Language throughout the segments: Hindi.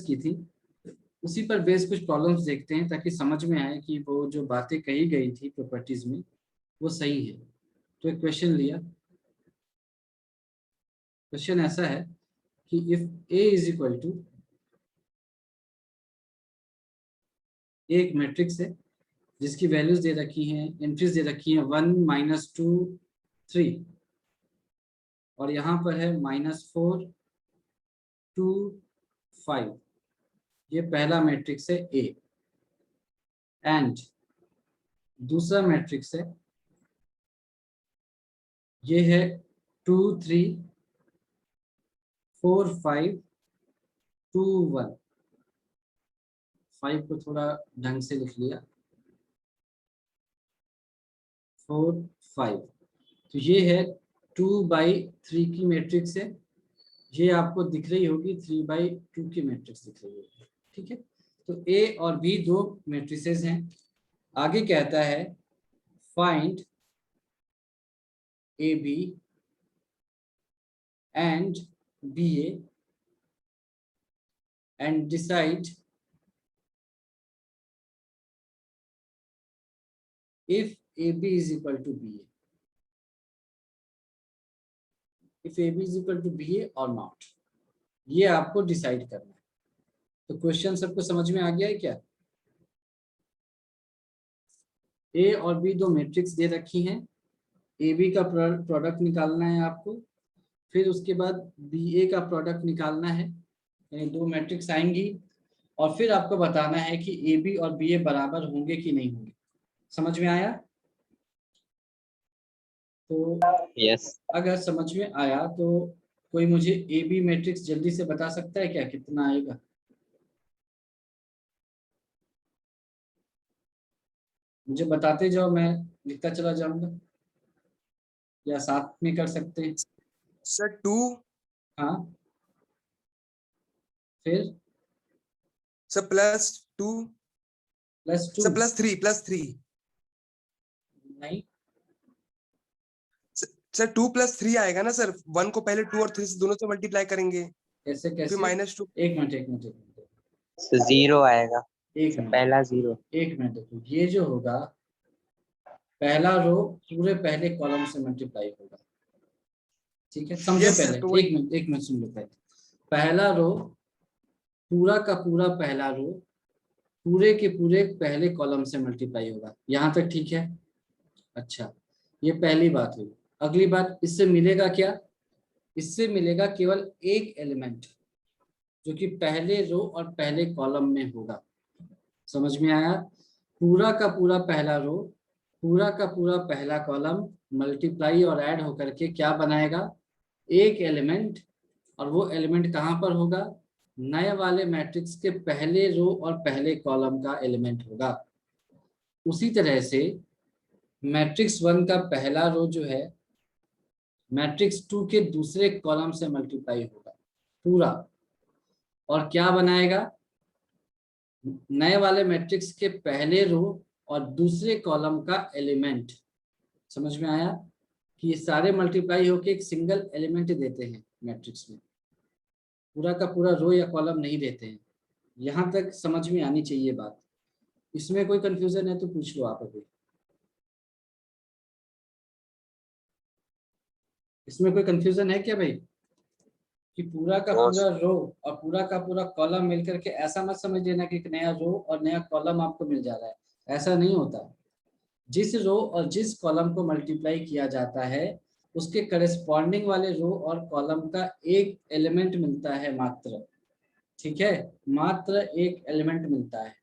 की थी, उसी पर बेस कुछ प्रॉब्लम्स देखते हैं ताकि समझ में आए कि वो जो बातें कही गई थी प्रॉपर्टीज में वो सही है। तो एक क्वेश्चन लिया, क्वेश्चन ऐसा है कि if A is equal to, एक मैट्रिक्स है जिसकी वैल्यूज दे रखी हैं, एंट्रीज दे रखी हैं 1 -2 3, और यहाँ पर है -4 2 5। ये पहला मैट्रिक्स है ए। एंड दूसरा मैट्रिक्स है, ये है 2 3 4 5 2 1। 5 को थोड़ा ढंग से लिख लिया, 4 5। तो ये है 2/3 की मैट्रिक्स है। ये आपको दिख रही होगी 3/2 की मैट्रिक्स दिख रही होगी। ठीक है, तो ए और बी दो मैट्रिसेस हैं। आगे कहता है find A B and B A and decide if AB is equal to BA, if AB is equal to BA or not, ये आपको डिसाइड करना है। तो क्वेश्चन सबको समझ में आ गया है क्या? ए और बी दो मैट्रिक्स दे रखी हैं, ए बी का प्रोडक्ट निकालना है आपको, फिर उसके बाद बी ए का प्रोडक्ट निकालना है, यानी दो मैट्रिक्स आएंगी, और फिर आपको बताना है कि ए बी और बी ए बराबर होंगे कि नहीं होंगे। समझ में आया? तो यस। अगर समझ में आया तो कोई मुझे ए बी मैट्रिक्स जल्दी से बता सकता है क्या, कितना आएगा? मुझे बताते जाओ, मैं लिखता चला जाऊंगा, या साथ में कर सकते हैं। सर 2, हाँ, फिर सर +2, +2 सर +3 नहीं, सर 2 + 3 आएगा ना सर। 1 को पहले 2 और 3 से दोनों से मल्टीप्लाई करेंगे, कैसे फिर कैसे? -2। एक मिनट एक मिनट एक मिनट तो 0 आएगा, एक मिनट पहला 0। एक मिनट देखो, ये जो होगा पहला रो पूरे पहले कॉलम से मल्टीप्लाई होगा। ठीक है, समझो Yes, sir, पहले, तो एक मिनट सुन लो पहले। पहला रो पूरा का पूरा पहला रो पूरे के पूरे पहले कॉलम से मल्टीप्लाई होगा। यहाँ तक ठीक है? अच्छा, ये पहली बात हुई। अगली बात, इससे मिलेगा क्या? इससे मिलेगा केवल एक एलिमेंट जो कि पहले रो और पहले कॉलम में होगा। समझ में आया? पूरा का पूरा पहला रो, पूरा का पूरा पहला कॉलम मल्टीप्लाई और ऐड होकर के क्या बनाएगा? एक एलिमेंट। और वो एलिमेंट कहाँ पर होगा? नए वाले मैट्रिक्स के पहले रो और पहले कॉलम का एलिमेंट होगा। उसी तरह से मैट्रिक्स 1 का पहला रो जो है मैट्रिक्स 2 के दूसरे कॉलम से मल्टीप्लाई होगा पूरा, और क्या बनाएगा? नए वाले मैट्रिक्स के पहले रो और दूसरे कॉलम का एलिमेंट। समझ में आया कि ये सारे मल्टीप्लाई होके एक सिंगल एलिमेंट देते हैं मैट्रिक्स में, पूरा का पूरा रो या कॉलम नहीं देते हैं। यहाँ तक समझ में आनी चाहिए बात। इसमें कोई कंफ्यूजन है तो पूछ लो आप अभी। इसमें कोई कंफ्यूजन है क्या भाई? कि पूरा का पूरा रो और पूरा का पूरा कॉलम मिलकर के, ऐसा मत समझ लेना कि एक नया रो और नया कॉलम आपको मिल जा रहा है, ऐसा नहीं होता। जिस रो और जिस कॉलम को मल्टीप्लाई किया जाता है उसके करस्पॉन्डिंग वाले रो और कॉलम का एक एलिमेंट मिलता है मात्र। ठीक है, मात्र एक एलिमेंट मिलता है।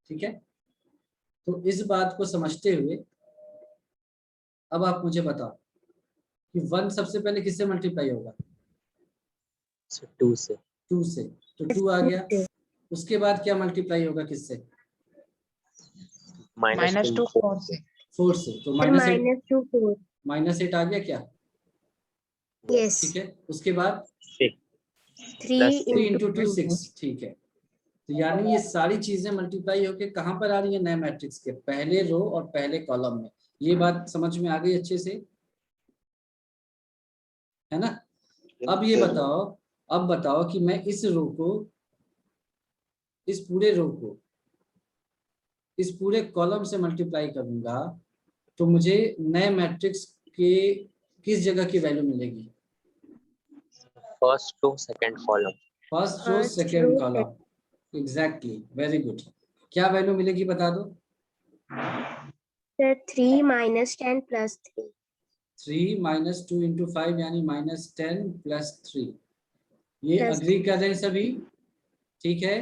ठीक है, तो इस बात को समझते हुए अब आप मुझे बताओ कि 1 सबसे पहले किससे मल्टीप्लाई होगा? 2 से। 2 से, तो 2 आ गया। उसके बाद क्या मल्टीप्लाई होगा किससे? -2 4 से। 4 से, तो -2 4। -8 आ गया क्या? यस। ठीक है, उसके बाद 3 3 × 2 × 6। ठीक है, तो यानी ये सारी चीजें मल्टीप्लाई होके कहाँ पर आ रही है? नए मैट्रिक्स के पहले रो और पहले कॉलम में। ये बात समझ में आ गई अच्छे से, है ना? अब ये बताओ, अब बताओ कि मैं इस रो को इस पूरे रो को इस पूरे कॉलम से मल्टीप्लाई करूंगा तो मुझे नए मैट्रिक्स के किस जगह की वैल्यू मिलेगी? First to second column. First row First second row, column, exactly, very good. क्या वैल्यू मिलेगी बता दो? sir, 3 minus 10 plus 3. 3 minus 2 into 5 यानी -10 प्लस 3। ये Plus अग्री कर रहे हैं सभी? ठीक है,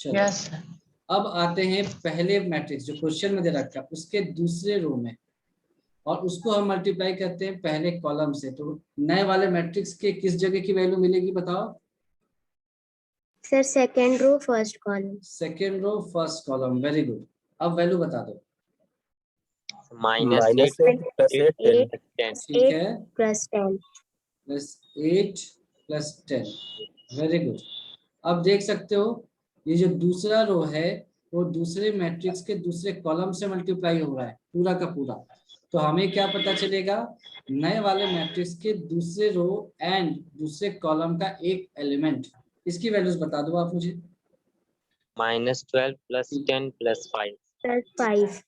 चलो। Yes sir. अब आते हैं पहले मैट्रिक्स जो क्वेश्चन में दे रखा है उसके दूसरे रो में, और उसको हम मल्टीप्लाई करते हैं पहले कॉलम से। तो नए वाले मैट्रिक्स के किस जगह की वैल्यू मिलेगी बताओ? sir, second row, first column. Second row first column, very good. अब वैल्यू बता दो। -8 plus 8 10। ठीक है, plus 10. +8 + 10, very good. अब देख सकते हो ये जो दूसरा रो है वो दूसरे मैट्रिक्स के दूसरे कॉलम से मल्टीप्लाई हो रहा है पूरा का पूरा। तो हमें क्या पता चलेगा? नए वाले मैट्रिक्स के दूसरे रो एंड दूसरे कॉलम का एक एलिमेंट, इसकी वैल्यूज बता दो आप मुझे। -12 + 10 + 5। Plus 5.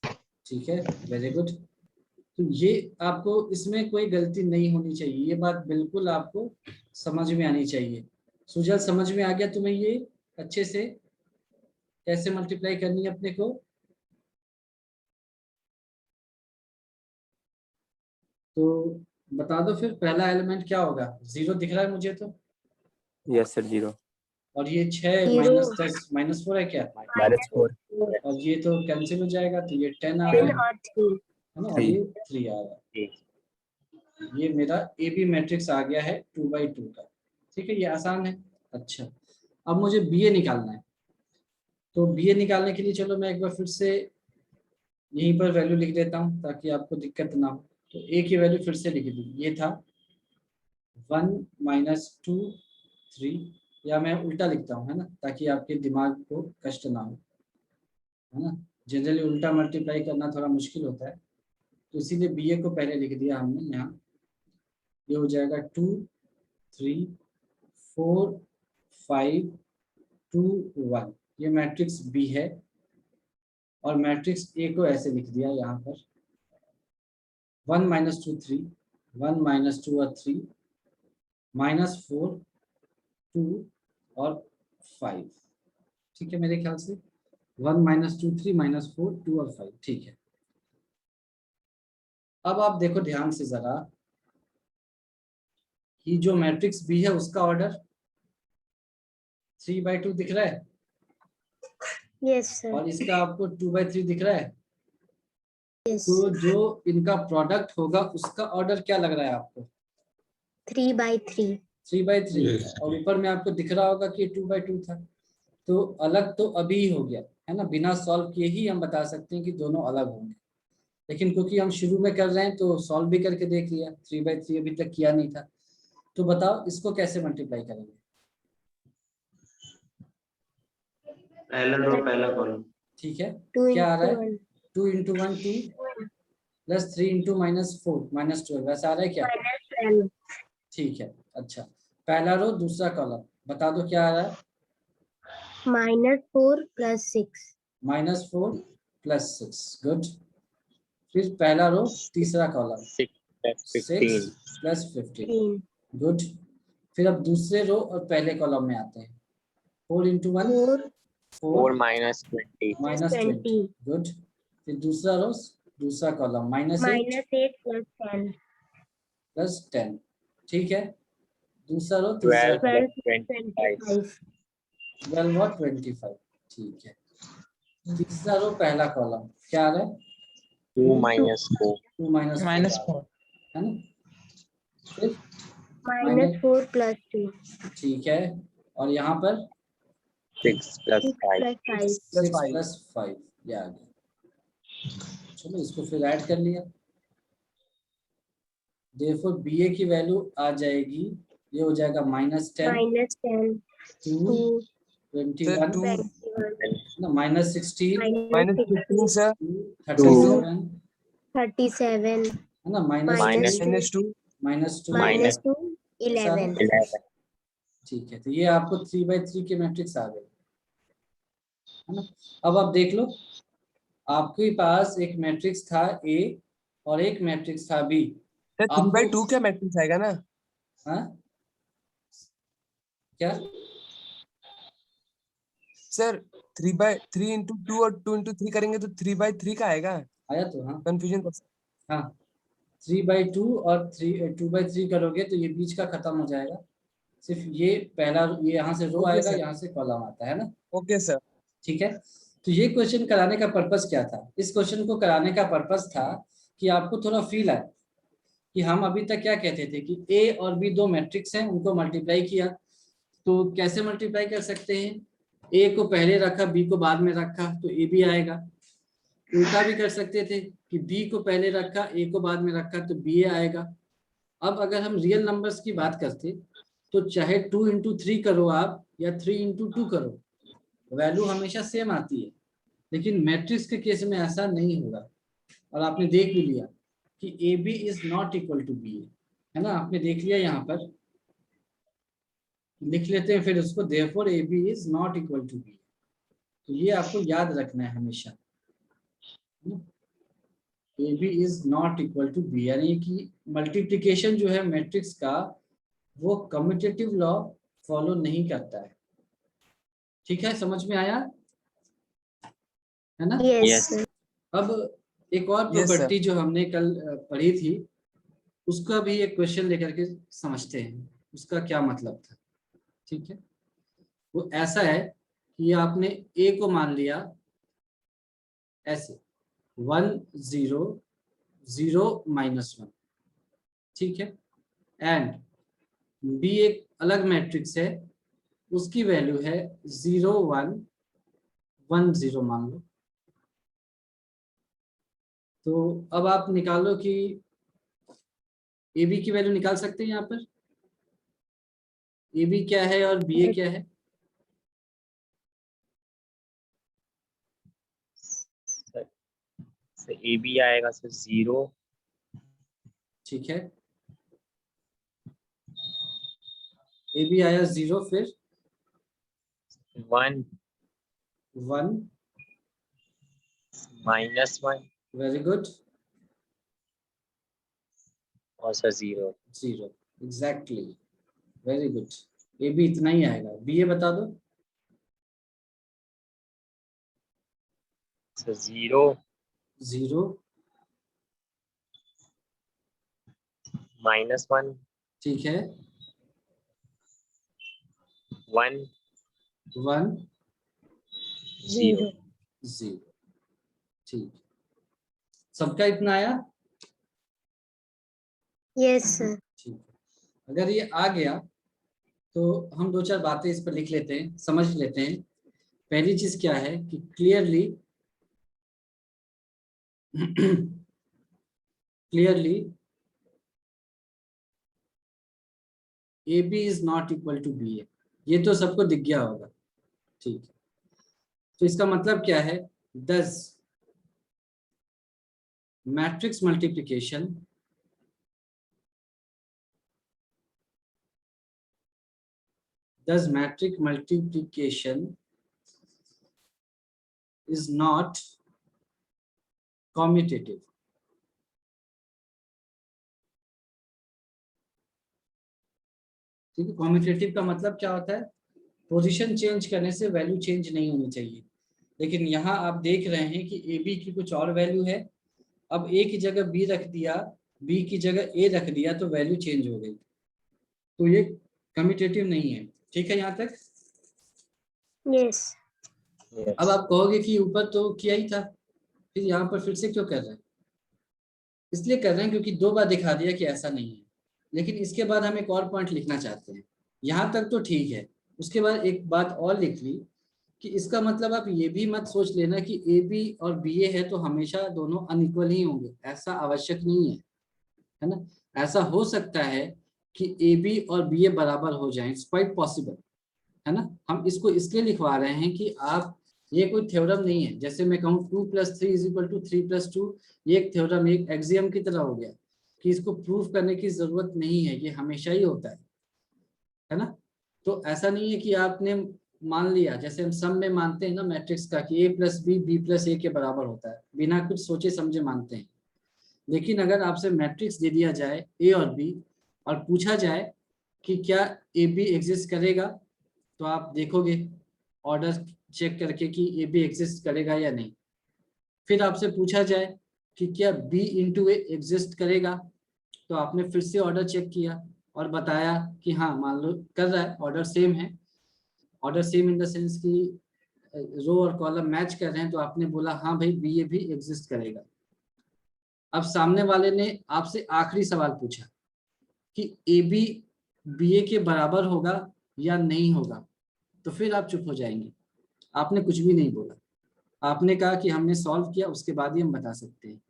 ठीक है, वेरी गुड। तो ये आपको इसमें कोई गलती नहीं होनी चाहिए, ये बात बिल्कुल आपको समझ में आनी चाहिए। सुजल, समझ में आ गया तुम्हें ये अच्छे से कैसे मल्टीप्लाई करनी है अपने को? तो बता दो फिर पहला एलिमेंट क्या होगा? 0 दिख रहा है मुझे तो, यस सर 0 और ये 6 0 -10 -4 है क्या? -4 और ये तो कैंसिल हो जाएगा तो ये 10 आ 10 गया और 3. है ना, और ये 3 आ गया। ये मेरा ए बी मैट्रिक्स आ गया है 2/2 का। ठीक है, ये आसान है। अच्छा, अब मुझे बी ए निकालना है। तो बी ए निकालने के लिए चलो मैं एक बार फिर से यहीं पर वैल्यू लिख देता हूँ ताकि आपको दिक्कत ना हो। तो ए की वैल्यू फिर से लिख दी, ये था 1 - 2 3, या मैं उल्टा लिखता हूँ है ना, ताकि आपके दिमाग को कष्ट ना हो, है ना। जनरली उल्टा मल्टीप्लाई करना थोड़ा मुश्किल होता है, तो इसीलिए बी ए को पहले लिख दिया हमने यहाँ। ये हो जाएगा 2 3 4 5 2 1, ये मैट्रिक्स बी है। और मैट्रिक्स ए को ऐसे लिख दिया यहाँ पर 1 - 2 3, 1 - 2 और 3, -4 2 और 5। ठीक है, मेरे ख्याल से 1 - 2 3 -4 2 और 5, ठीक है। अब आप देखो ध्यान से जरा कि जो मैट्रिक्स बी है उसका ऑर्डर 3/2 दिख रहा है, Yes, sir. और इसका आपको 2/3 दिख रहा है। Yes. तो जो इनका प्रोडक्ट होगा उसका ऑर्डर क्या लग रहा है आपको? 3/3. 3/3, और ऊपर में आपको दिख रहा होगा कि 2/2 था। तो अलग तो अभी ही हो गया है ना, बिना सॉल्व किए ही हम बता सकते हैं कि दोनों अलग होंगे। लेकिन क्योंकि हम शुरू में कर रहे हैं तो सॉल्व भी करके देख लिया, 3/3 अभी तक किया नहीं था। तो बताओ इसको कैसे मल्टीप्लाई करेंगे? पहला रो पहला कॉलम। ठीक है, 2 क्या आ रहा into है? 1. 2 × 1 2 + 3 × -4 -12, वैसा आ रहा है क्या? -12. ठीक है, अच्छा। पहला रो दूसरा कॉलम बता दो क्या आ रहा है? -4 plus 6. -4 + 6, गुड। फिर पहला रो तीसरा कॉलम 6 + 15। 6 + 15, 3. गुड। फिर अब दूसरे रो और पहले कॉलम में आते हैं। 4 × 1 4 4 4 -20। -20, गुड। फिर दूसरा रो दूसरा कॉलम -8 -8 plus 10. + 10, ठीक है। दूसरा रो 12 तीसरा कॉलम + 25। 12 और 25, ठीक है। तीसरा रो पहला कॉलम क्या आ रहा है? 2 - 4। 2 - 4 -4 है ना। फिर -4 plus 2. ठीक है, और यहाँ पर 6 + 6 5। plus 5. 6 + 5, ये आ गया। चलो इसको फिर ऐड कर लिया। देखो बी ए की वैल्यू आ जाएगी, ये हो जाएगा -10 -10. 2 2. 21 सर 2 ना, -16 -15 सर 37 -37. है ना, -2 -2 -2 11. 11। ठीक है। तो ये आपको 3/3 के मैट्रिक्स आ गए। है ना। अब आप देख लो, आपके पास एक मैट्रिक्स था ए और एक मैट्रिक्स था बी। सर 3/2 क्या मैट्रिक्स आएगा ना? हाँ क्या? सर 3/3 इंटू 2 और 2 इंटू 3 करेंगे तो 3/3 का आएगा। आया तो हाँ कंफ्यूजन। हाँ 3/2 और 2/3 करोगे तो ये बीच का खत्म हो जाएगा। सिर्फ ये पहला, ये यहाँ से रो ओके आएगा, सर। यहाँ से कॉलम आता है ना। Okay sir. ठीक है, तो ये क्वेश्चन कराने का पर्पस क्या था? इस क्वेश्चन को कराने का पर्पस था कि आपको थोड़ा फील आए कि हम अभी तक क्या कहते थे कि ए और बी दो मैट्रिक्स हैं, उनको मल्टीप्लाई किया। तो कैसे मल्टीप्लाई कर सकते हैं? ए को पहले रखा, बी को बाद में रखा, तो ए भी आएगा। उल्टा भी कर सकते थे कि बी को पहले रखा, ए को बाद में रखा, तो बी आएगा। अब अगर हम रियल नंबर्स की बात करते तो चाहे 2 इंटू 3 करो आप या 3 इंटू 2 करो, वैल्यू हमेशा सेम आती है। लेकिन मैट्रिक्स के केस में ऐसा नहीं होगा। और आपने देख भी लिया कि A B is not equal to B, है ना। आपने देख लिया, यहाँ पर लिख लेते हैं फिर उसको, therefore A B is not equal to B. तो ये आपको याद रखना है हमेशा, A B is not equal to B, यानी कि मल्टीप्लिकेशन जो है मैट्रिक्स का वो कम्यूटेटिव लॉ फॉलो नहीं करता है। ठीक है, समझ में आया है ना। Yes, Yes. sir. अब एक और Yes, sir. प्रॉपर्टी जो हमने कल पढ़ी थी, उसका भी एक क्वेश्चन लेकर के समझते हैं उसका क्या मतलब था। ठीक है, वो ऐसा है कि आपने ए को मान लिया ऐसे 1 0 0 -1, ठीक है, एंड बी एक अलग मैट्रिक्स है, उसकी वैल्यू है 0 1 1 0 मान लो। तो अब आप निकालो कि ए बी की वैल्यू निकाल सकते हैं यहाँ पर। ए बी क्या है और बी ए क्या है? सर ए बी आएगा सर 0, ठीक है, ए बी आया 0, फिर 1 1, -1 वेरी गुड, और sir 0। 0, exactly, very good. A B इतना ही आएगा। बी ए बता दो। सर 0 0 -1 ठीक है, 1 1 0। 0, ठीक, सबका इतना आया। Yes, sir. ठीक है, अगर ये आ गया तो हम दो चार बातें इस पर लिख लेते हैं, समझ लेते हैं। पहली चीज क्या है कि clearly clearly A B is not equal to B A, ये तो सबको दिख गया होगा। ठीक है, तो इसका मतलब क्या है? 10 matrix multiplication is not commutative। ठीक है, कॉम्यूटेटिव का मतलब क्या होता है? पोजीशन चेंज करने से वैल्यू चेंज नहीं होनी चाहिए। लेकिन यहाँ आप देख रहे हैं कि ए बी की कुछ और वैल्यू है, अब ए की जगह बी रख दिया, बी की जगह ए रख दिया, तो वैल्यू चेंज हो गई। तो ये कम्यूटेटिव नहीं है। ठीक है यहाँ तक? Yes. अब आप कहोगे कि ऊपर तो किया ही था, फिर यहाँ पर फिर से क्यों कर रहे हैं? इसलिए कर रहे हैं क्योंकि 2 बार दिखा दिया कि ऐसा नहीं है। लेकिन इसके बाद हम एक और पॉइंट लिखना चाहते हैं। यहाँ तक तो ठीक है, उसके बाद एक बात और लिख ली कि इसका मतलब आप ये भी मत सोच लेना कि ए बी और बी ए है तो हमेशा दोनों अनइक्वल ही होंगे, ऐसा आवश्यक नहीं है ना। ऐसा हो सकता है कि ए बी और बी ए बराबर हो जाए, इट्स क्वाइट पॉसिबल, है ना। हम इसको इसलिए लिखवा रहे हैं कि आप, ये कोई थ्योरम नहीं है। जैसे मैं कहूँ 2 + 3 = 3 + 2, ये एक थ्योरम, एक एक्सियम की तरह हो गया कि इसको प्रूफ करने की जरूरत नहीं है, ये हमेशा ही होता है ना। तो ऐसा नहीं है कि आपने मान लिया, जैसे हम सम में मानते हैं ना मैट्रिक्स का कि a प्लस बी प्लस ए के बराबर होता है, बिना कुछ सोचे समझे मानते हैं। लेकिन अगर आपसे मैट्रिक्स दे दिया जाए ए और बी और पूछा जाए कि क्या ए बी एग्जिस्ट करेगा, तो आप देखोगे ऑर्डर चेक करके कि ए बी एग्जिस्ट करेगा या नहीं। फिर आपसे पूछा जाए कि क्या बी इंटू ए एग्जिस्ट करेगा, तो आपने फिर से ऑर्डर चेक किया और बताया कि हाँ मान लो कर रहा है, ऑर्डर सेम है, order same in the sense कि रो और कॉलम मैच कर रहे हैं, तो आपने बोला हाँ भाई बी ए भी एग्जिस्ट करेगा। अब सामने वाले ने आपसे आखिरी सवाल पूछा कि ए बी बी ए के बराबर होगा या नहीं होगा, तो फिर आप चुप हो जाएंगे, आपने कुछ भी नहीं बोला। आपने कहा कि हमने सॉल्व किया, उसके बाद ही हम बता सकते हैं।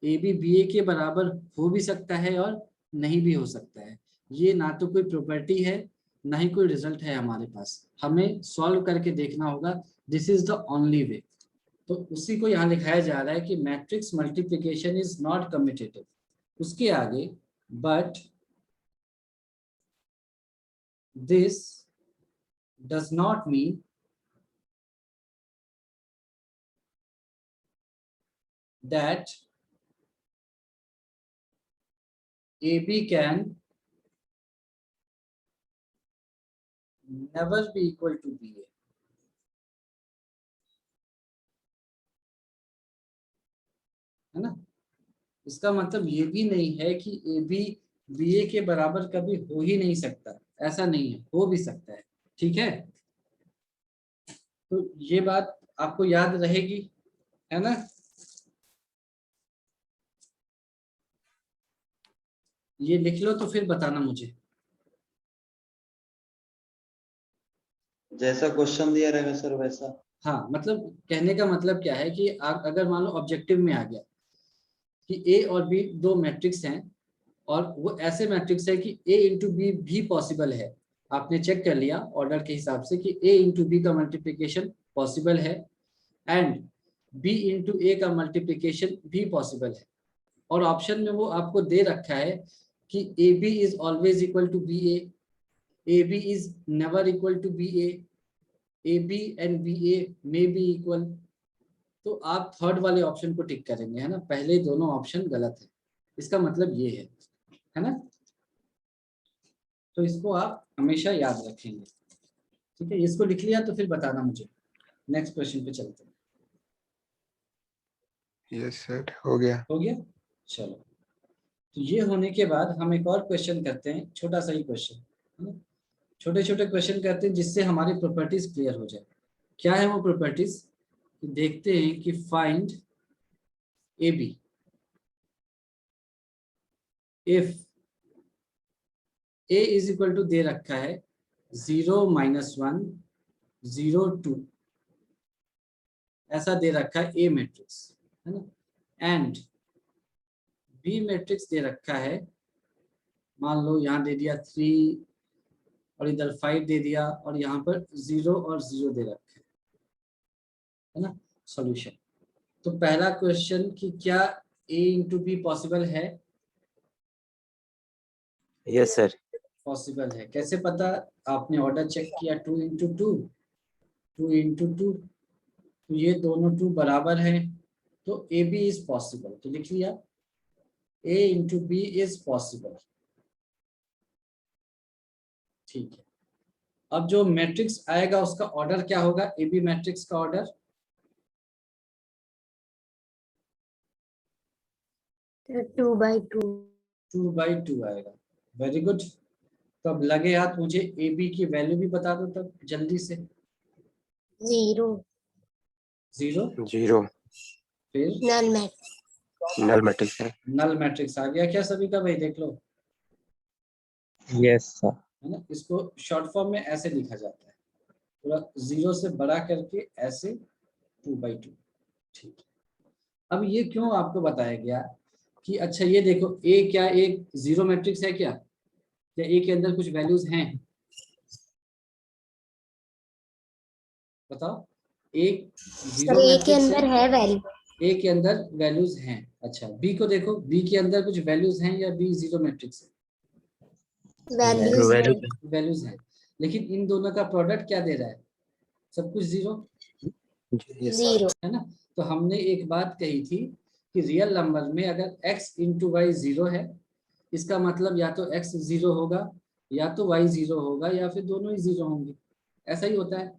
ए बी बी ए के बराबर हो भी सकता है और नहीं भी हो सकता है, ये ना तो कोई प्रॉपर्टी है ना ही कोई रिजल्ट है हमारे पास, हमें सॉल्व करके देखना होगा। This is the only way. तो उसी को यहाँ लिखाया जा रहा है कि matrix multiplication is not commutative. उसके आगे but this does not mean that AB can never be equal to BA। है ना, इसका मतलब ये भी नहीं है कि AB BA के बराबर कभी हो ही नहीं सकता, ऐसा नहीं है, हो भी सकता है। ठीक है, तो ये बात आपको याद रहेगी, है ना। ये लिख लो तो फिर बताना मुझे। जैसा क्वेश्चन दिया रहेगा सर वैसा। हाँ, मतलब कहने का मतलब क्या है कि आप अगर मान लो ऑब्जेक्टिव में आ गया कि ए और बी दो मैट्रिक्स हैं और वो ऐसे मैट्रिक्स है कि ए इंटू बी भी पॉसिबल है, आपने चेक कर लिया ऑर्डर के हिसाब से कि ए इंटू बी का मल्टीप्लिकेशन पॉसिबल है एंड बी इंटू ए का मल्टीप्लिकेशन भी पॉसिबल है, और ऑप्शन में वो आपको दे रखा है कि A B is always equal to B A B is never equal to B A B and B A may be equal, तो आप थर्ड वाले ऑप्शन को टिक करेंगे, है ना। पहले दोनों ऑप्शन गलत है, इसका मतलब ये है ना। तो इसको आप हमेशा याद रखेंगे, ठीक है। इसको लिख लिया तो फिर बताना मुझे। नेक्स्ट क्वेश्चन पे चलते हैं। यस सर, हो गया। हो गया, चलो। तो ये होने के बाद हम एक और क्वेश्चन करते हैं, छोटा सा ही क्वेश्चन, है ना। छोटे छोटे क्वेश्चन करते हैं जिससे हमारी प्रॉपर्टीज क्लियर हो जाए। क्या है वो प्रॉपर्टीज, देखते हैं कि find A B if A is equal to दे रखा है 0 -1 0 2, ऐसा दे रखा है ए मैट्रिक्स, है ना। एंड बी मैट्रिक्स दे रखा है, मान लो यहाँ दे दिया 3 और इधर 5 दे दिया और यहाँ पर 0 और 0 दे रखा है ना। सॉल्यूशन, तो पहला क्वेश्चन कि क्या ए इंटू बी पॉसिबल है। Yes sir. पॉसिबल है, कैसे पता, आपने ऑर्डर चेक किया 2 इंटू 2 2 इंटू 2, तो ये दोनों 2 बराबर हैं, तो ए बी इज पॉसिबल, तो लिख लिया ए इंटू बी इज पॉसिबल। ठीक है, अब जो मैट्रिक्स आएगा उसका ऑर्डर क्या होगा, ए बी मैट्रिक्स का ऑर्डर 2/2। 2/2 आएगा। Very good. तो अब लगे हाथ मुझे ए बी की वैल्यू भी बता दो तब जल्दी से। 0 0 0 फिर नल मैट्रिक्स। नल मैट्रिक्स है। नल मैट्रिक्स आ गया क्या सभी का, भाई देख लो, यस सर। है ना। इसको शॉर्ट फॉर्म में ऐसे लिखा जाता है, पूरा 0 से बड़ा करके ऐसे 2/2। ठीक है, अब ये क्यों आपको बताया गया कि अच्छा ये देखो ए क्या एक 0 मैट्रिक्स है क्या ए के अंदर कुछ वैल्यूज हैं, बताओ। एक 0 ए के मैट्रिक्स अंदर है वैल्यू। ए के अंदर वैल्यूज हैं। अच्छा बी को देखो, बी के अंदर कुछ वैल्यूज हैं या बी 0 मैट्रिक्स है, वैल्यूज है। वैल्यूज हैं, लेकिन इन दोनों का प्रोडक्ट क्या दे रहा है, सब कुछ जीरो Yes, sir. जीरो है ना। तो हमने एक बात कही थी कि रियल नंबर में अगर x इंटू वाई जीरो है, इसका मतलब या तो x जीरो होगा या तो y जीरो होगा या फिर दोनों ही जीरो होंगे, ऐसा ही होता है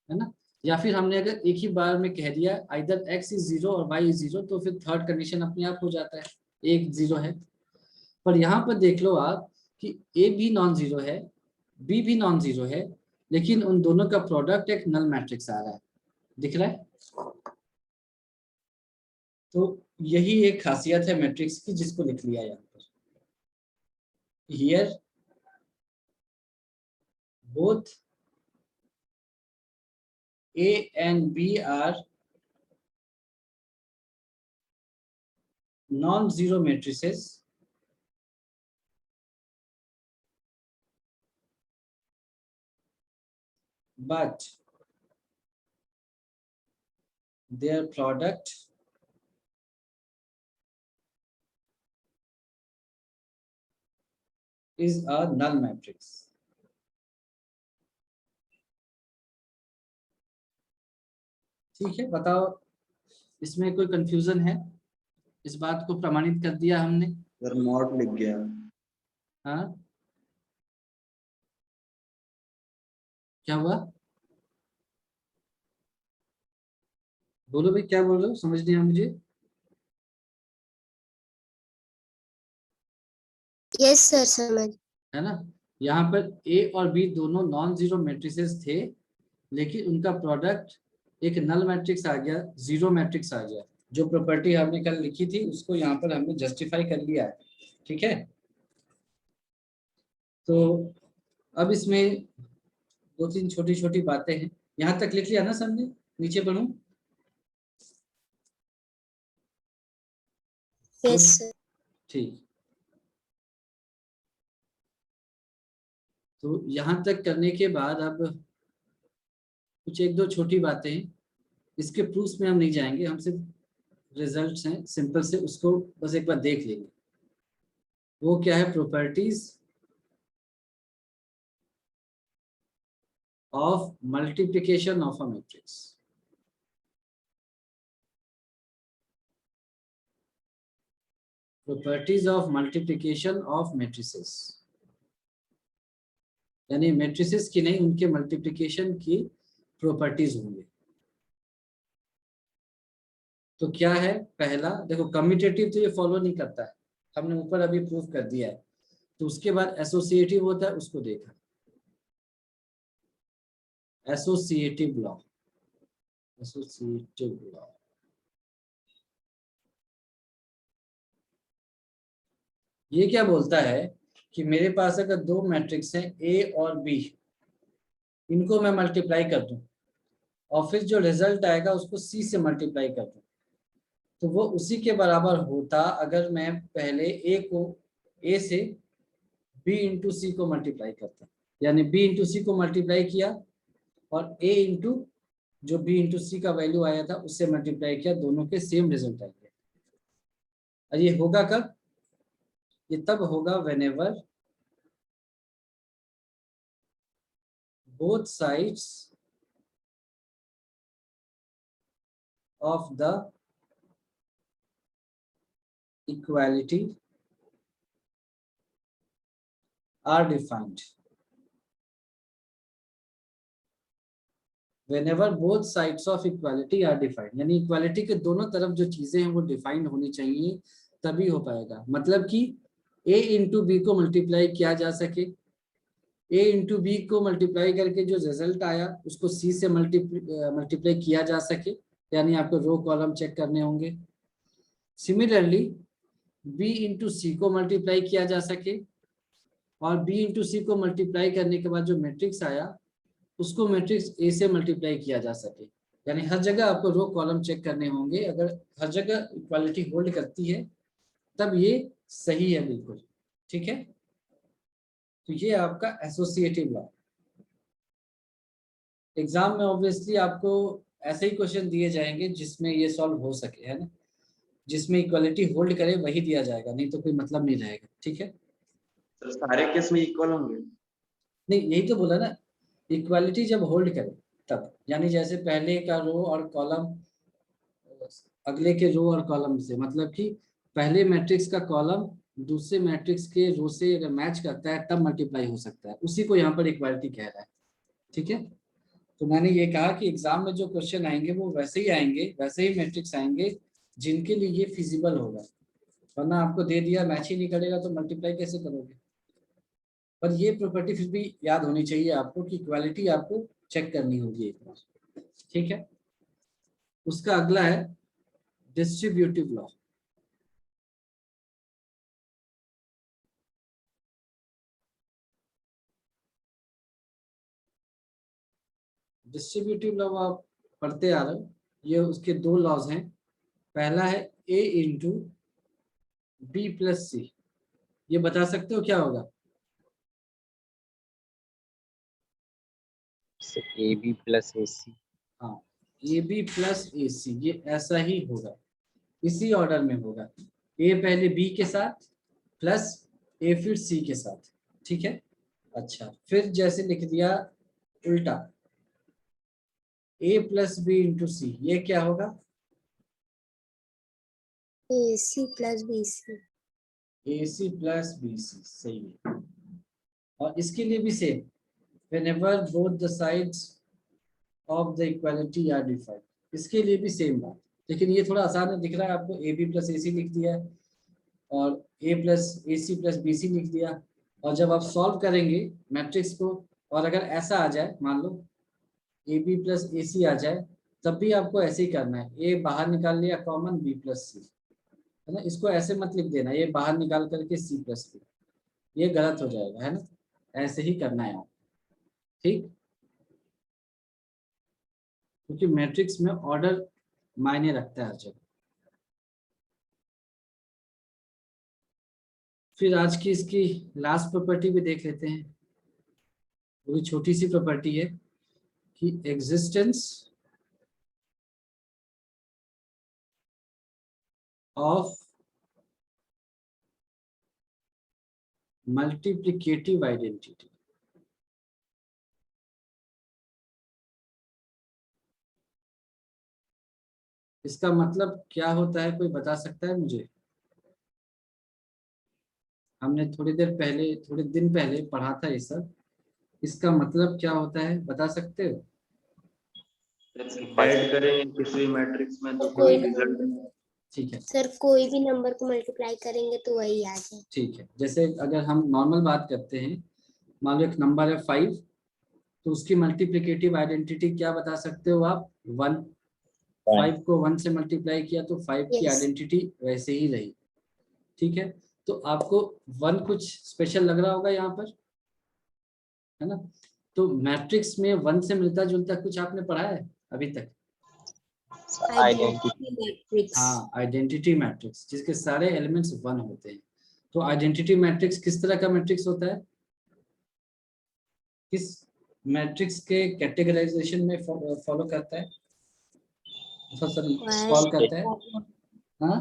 ना। या फिर हमने अगर एक ही बार में कह दिया आइदर x इज जीरो और y इज जीरो, तो फिर थर्ड कंडीशन अपने आप हो जाता है, एक जीरो है। पर यहाँ पर देख लो आप कि a भी नॉन जीरो है, b भी नॉन जीरो है, लेकिन उन दोनों का प्रोडक्ट एक नल मैट्रिक्स आ रहा है, दिख रहा है। तो यही एक खासियत है मैट्रिक्स की, जिसको लिख लिया यहाँ पर। Here both A and B are non-zero matrices but their product is a null matrix. ठीक है, बताओ इसमें कोई कंफ्यूजन है? इस बात को प्रमाणित कर दिया हमने। सर नॉट लिख गया। हाँ, क्या हुआ? बोलो भाई, क्या बोल रहे हो? समझ नहीं आया मुझे। यस सर समझ। है ना, यहाँ पर A और B दोनों नॉन जीरो मैट्रिसेस थे, लेकिन उनका प्रोडक्ट एक नल मैट्रिक्स आ गया, जीरो मैट्रिक्स आ गया। जो प्रॉपर्टी हमने कल लिखी थी उसको यहाँ पर हमने जस्टिफाई कर लिया है। ठीक है, तो अब इसमें दो तीन छोटी छोटी बातें हैं। यहाँ तक लिख लिया ना सबने? नीचे बढ़ूं? Yes sir. ठीक, तो यहाँ तक करने के बाद अब कुछ एक दो छोटी बातें हैं। इसके प्रूफ्स में हम नहीं जाएंगे, हम सिर्फ रिजल्ट्स हैं सिंपल से, उसको बस एक बार देख लेंगे। वो क्या है? Properties of multiplication of a matrix. Properties of multiplication of matrices, यानी मैट्रिसेस की नहीं, उनके मल्टीप्लिकेशन की प्रॉपर्टीज होंगे। तो क्या है? पहला देखो, कम्यूटेटिव तो ये फॉलो नहीं करता है, हमने ऊपर अभी प्रूफ कर दिया है। तो उसके बाद एसोसिएटिव होता है, उसको देखा, एसोसिएटिव लॉ। एसोसिएटिव लॉ ये क्या बोलता है कि मेरे पास अगर दो मैट्रिक्स हैं A और B, इनको मैं मल्टीप्लाई कर दूं और फिर जो रिजल्ट आएगा उसको C से मल्टीप्लाई कर दूं, तो वो उसी के बराबर होता अगर मैं पहले A से B इंटू सी को मल्टीप्लाई करता। यानी B इंटू सी को मल्टीप्लाई किया और A इंटू जो B इंटू सी का वैल्यू आया था उससे मल्टीप्लाई किया, दोनों के सेम रिजल्ट आएंगे। और ये होगा कब? ये तब होगा whenever both sides of the equality are defined. Whenever both sides of equality are defined, यानी इक्वालिटी के दोनों तरफ जो चीजें हैं वो डिफाइंड होनी चाहिए, तभी हो पाएगा। मतलब कि A इंटू बी को मल्टीप्लाई किया जा सके, A इंटू बी को मल्टीप्लाई करके जो रिजल्ट आया उसको C से मल्टीप्लाई किया जा सके, यानी आपको रो कॉलम चेक करने होंगे। सिमिलरली B इंटू सी को मल्टीप्लाई किया जा सके और B इंटू सी को मल्टीप्लाई करने के बाद जो मैट्रिक्स आया उसको मैट्रिक्स A से मल्टीप्लाई किया जा सके। यानी हर जगह आपको रो कॉलम चेक करने होंगे। अगर हर जगह इक्वालिटी होल्ड करती है तब ये सही है बिल्कुल। ठीक है, तो ये आपका एसोसिएटिव लॉ। एग्जाम में ऑब्वियसली आपको ऐसे ही क्वेश्चन दिए जाएंगे जिसमें ये सॉल्व हो सके, है ना। जिसमें इक्वालिटी होल्ड करे वही दिया जाएगा, नहीं तो कोई मतलब नहीं रहेगा। ठीक है, सर सारे केस में इक्वल होंगे? नहीं यही तो बोला ना, इक्वालिटी जब होल्ड करे तब, यानी जैसे पहले का रो और कॉलम अगले के रो और कॉलम से, मतलब कि पहले मैट्रिक्स का कॉलम दूसरे मैट्रिक्स के रो से अगर मैच करता है तब मल्टीप्लाई हो सकता है, उसी को यहाँ पर इक्वालिटी कह रहा है। ठीक है, तो मैंने ये कहा कि एग्जाम में जो क्वेश्चन आएंगे वो वैसे ही आएंगे, वैसे ही मैट्रिक्स आएंगे जिनके लिए ये फिजिबल होगा, वरना आपको दे दिया मैच ही नहीं करेगा तो मल्टीप्लाई कैसे करोगे। पर ये प्रॉपर्टी फिर भी याद होनी चाहिए आपको कि इक्वालिटी आपको चेक करनी होगी एक बार। ठीक है, उसका अगला है डिस्ट्रीब्यूटिव लॉ। डिस्ट्रीब्यूटिव लॉ आप पढ़ते आ रहे हो, ये उसके दो लॉज हैं। पहला है ए इंटू बी प्लस सी, ये बता सकते हो क्या होगा? ए बी प्लस ए सी। हाँ, ए बी प्लस ए सी, ये ऐसा ही होगा, इसी ऑर्डर में होगा। ए पहले बी के साथ प्लस ए फिर सी के साथ। ठीक है, अच्छा फिर जैसे लिख दिया उल्टा, ए प्लस बी इंटू सी, ये क्या होगा? AC plus BC। ए सी प्लस बी सी, सही है। और इसके लिए भी same, whenever both the sides of the equality are defined, इसके लिए भी सेम बात, लेकिन ये थोड़ा आसान है, दिख रहा है आपको, ए बी प्लस ए सी लिख दिया और ए प्लस ए सी प्लस बी सी लिख दिया। और जब आप सॉल्व करेंगे मैट्रिक्स को, और अगर ऐसा आ जाए, मान लो ए बी प्लस ए सी आ जाए, तब भी आपको ऐसे ही करना है, ए बाहर निकाल लिया कॉमन, बी प्लस सी, है ना। इसको ऐसे मत लिख देना, ये बाहर निकाल करके सी प्लस बी, ये गलत हो जाएगा, है ना। ऐसे ही करना है आप, ठीक, क्योंकि मैट्रिक्स में ऑर्डर मायने रखता है हर जगह। फिर आज की इसकी लास्ट प्रॉपर्टी भी देख लेते हैं, वो भी छोटी सी प्रॉपर्टी है कि एग्जिस्टेंस ऑफ मल्टीप्लिकेटिव आइडेंटिटी। इसका मतलब क्या होता है, कोई बता सकता है मुझे? हमने थोड़ी देर पहले, थोड़े दिन पहले पढ़ा था ये सब, इसका मतलब क्या होता है बता सकते हो? ऐड करें किसी मैट्रिक्स में तो कोई कोई रिजल्ट। ठीक है, सर कोई भी नंबर को मल्टीप्लाई करेंगे तो वही आ जाए। ठीक है, जैसे अगर हम नॉर्मल बात करते हैं, मान लो एक नंबर है 5, तो उसकी मल्टीप्लिकेटिव आइडेंटिटी क्या बता सकते हो आप? 1। 5 को 1 से मल्टीप्लाई किया तो 5 की यस। आइडेंटिटी वैसे ही रही। ठीक है, तो आपको 1 कुछ स्पेशल लग रहा होगा यहाँ पर, है ना। तो मैट्रिक्स में 1 से मिलता जुलता कुछ आपने पढ़ा है अभी तक? Identity matrix. हाँ, आइडेंटिटी मैट्रिक्स, जिसके सारे एलिमेंट्स 1 होते हैं। तो आइडेंटिटी मैट्रिक्स किस तरह का मैट्रिक्स होता है, किस मैट्रिक्स के कैटेगराइजेशन में फॉलो करता है, फॉलो करता है? हाँ,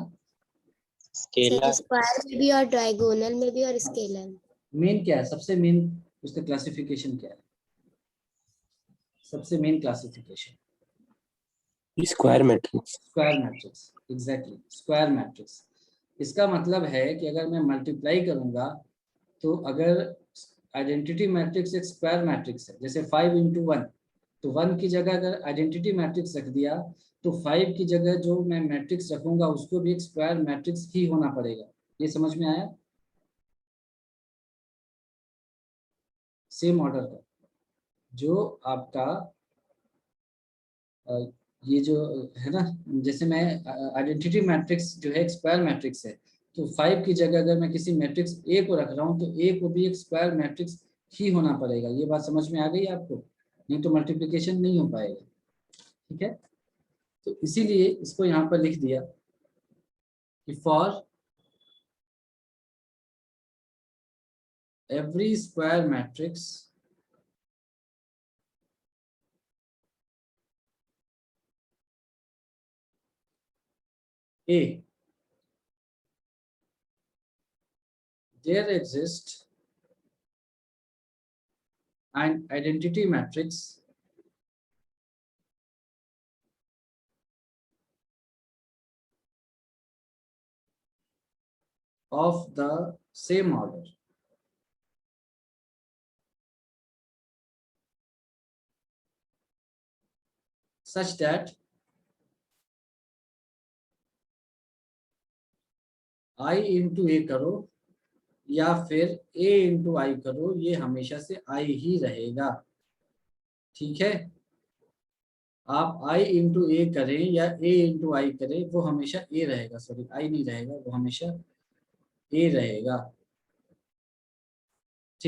सर स्केलर। स्क्वायर में भी और डायगोनल में भी और स्केलर में। मेन क्या है, सबसे मेन उसका क्लासिफिकेशन क्या है? सबसे main classification square matrix. Square matrix, exactly square matrix. इसका मतलब है कि अगर मैं मल्टीप्लाई करूंगा, तो अगर आइडेंटिटी मैट्रिक्स एक स्क्वायर मैट्रिक्स है, जैसे 5 इंटू 1, तो 1 की जगह अगर आइडेंटिटी मैट्रिक्स रख दिया, तो 5 की जगह जो मैं मैट्रिक्स रखूंगा उसको भी एक स्क्वायर मैट्रिक्स ही होना पड़ेगा। ये समझ में आया? सेम ऑर्डर का जो आपका ये जो है ना, जैसे मैं आइडेंटिटी मैट्रिक्स जो है स्क्वायर मैट्रिक्स है, तो 5 की जगह अगर मैं किसी मैट्रिक्स ए को रख रहा हूँ तो ए को भी एक स्क्वायर मैट्रिक्स ही होना पड़ेगा। ये बात समझ में आ गई आपको? नहीं तो मल्टीप्लिकेशन नहीं हो पाएगा। ठीक है, तो इसीलिए इसको यहाँ पर लिख दिया कि for every square matrix A, there exists an identity matrix of the same order such that I into A करो या फिर A into I करो, ये हमेशा से I ही रहेगा। ठीक है, आप I into A करें या A into I करें, वो हमेशा A रहेगा, सॉरी I नहीं रहेगा, वो हमेशा A रहेगा।